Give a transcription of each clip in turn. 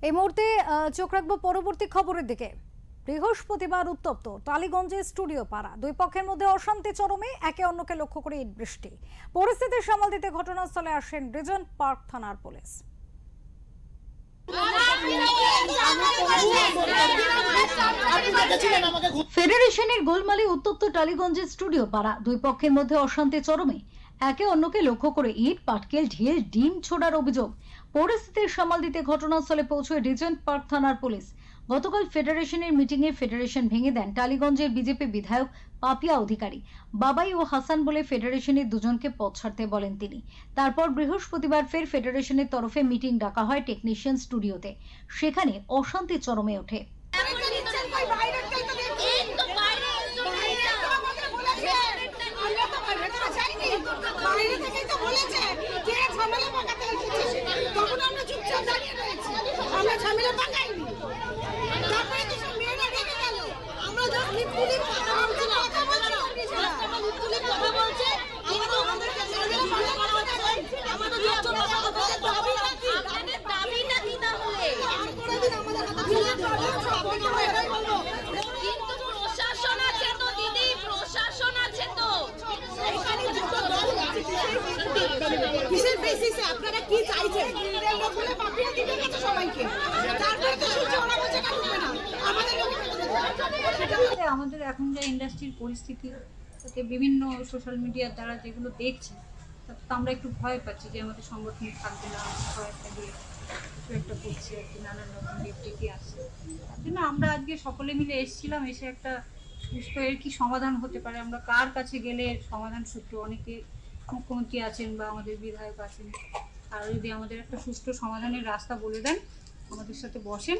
এই মুহূর্তে চোখ রাখবো পরবর্তী খবরের দিকে। বৃহস্পতিবার উত্তপ্ত টালিগঞ্জের স্টুডিও পাড়া, দুই পক্ষের মধ্যে অশান্তি চরমে, একে অন্যকে লক্ষ্য করে ইট বৃষ্টি। পরিস্থিতি সামাল দিতে ঘটনাস্থলে আসেন রিজেন্ট পার্ক থানার পুলিশ। ফেডারেশনের গোলমালে উত্তপ্ত টালিগঞ্জের স্টুডিও পাড়া, দুই পক্ষের মধ্যে অশান্তি চরমে, একে অন্যকে লক্ষ্য করে ইট, পাটকেল, ঢিল, ডিম ছোড়ার অভিযোগ। পরিস্থিতির সামাল দিতে ঘটনাস্থলে পৌঁছয় রিজেন্ট পার্ক থানার পুলিশ। গতকাল ফেডারেশনের মিটিংয়ে ফেডারেশন ভেঙে দেন টালিগঞ্জের বিজেপি বিধায়ক পাপিয়া অধিকারী। বাবাই ও হাসান বলে ফেডারেশনের দুজনকে পদ ছাড়তে বলেন তিনি। তারপর বৃহস্পতিবার ফের ফেডারেশনের তরফে মিটিং ডাকা হয় টেকনিশিয়ান স্টুডিওতে। সেখানে অশান্তি চরমে ওঠে। কিসের বেসিসে আপনারা কি চাইছেন? বলে পাপিয়া দিতে গেছে সবাইকে, তারপরে তো সূর্য ওরা বলছে না ঢুকবে না। আমাদের এখন যে ইন্ডাস্ট্রির পরিস্থিতি, তাতে বিভিন্ন সোশ্যাল মিডিয়ার দ্বারা যেগুলো দেখছি, তাতে তো আমরা একটু ভয় পাচ্ছি যে আমাদের সংগঠন থাকবে না, কয়েকটা দিয়ে কিছু একটা করছি আর কি, নানান রকম বিবৃতি আসছে। তার জন্য আমরা আজকে সকলে মিলে এসেছিলাম, এসে একটা সুস্থ এর কি সমাধান হতে পারে, আমরা কার কাছে গেলে এর সমাধান সূত্র, অনেকে মুখ্যমন্ত্রী আছেন বা আমাদের বিধায়ক আছেন, আর যদি আমাদের একটা সুষ্ঠু সমাধানের রাস্তা বলে দেন, আমাদের সাথে বসেন,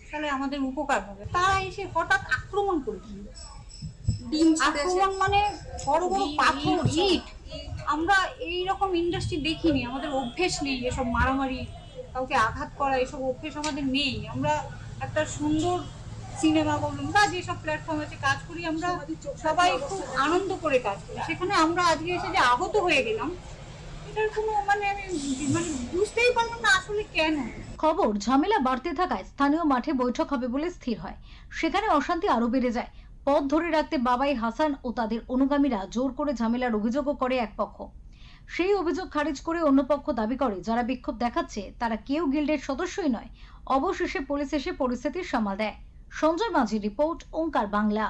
তাহলে আমাদের উপকার হবে। তারা এসে হঠাৎ আক্রমণ করে দিল। আক্রমণ মানে বড় বড় পাথর, ইট। আমরা এইরকম ইন্ডাস্ট্রি দেখিনি, আমাদের অভ্যেস নেই এসব মারামারি, কাউকে আঘাত করা, এসব অভ্যেস আমাদের নেই। আমরা একটা সুন্দর সিনেমা বলুন বা যেসব প্ল্যাটফর্ম আছে কাজ করি, আমরা সবাই খুব আনন্দ করে কাজ করি। সেখানে আমরা আজকে এসে যে আহত হয়ে গেলাম, এটার কোনো আমি বুঝতেই পারলাম না আসলে কেন। খবর ঝামেলা বাড়তে থাকায় স্থানীয় মাঠে বৈঠক হবে বলে স্থির হয়। সেখানে অশান্তি আরো বেড়ে যায়। পথ ধরে রাখতে বাবাই হাসান ও তাদের অনুগামীরা জোর করে ঝামেলার অভিযোগও করে এক পক্ষ। সেই অভিযোগ খারিজ করে অন্য পক্ষ দাবি করে যারা বিক্ষোভ দেখাচ্ছে তারা কেউ গিল্ডের সদস্যই নয়। অবশেষে পুলিশ এসে পরিস্থিতির সামাল দেয়। সঞ্জয় মাঝির রিপোর্ট, ওঙ্কার বাংলা।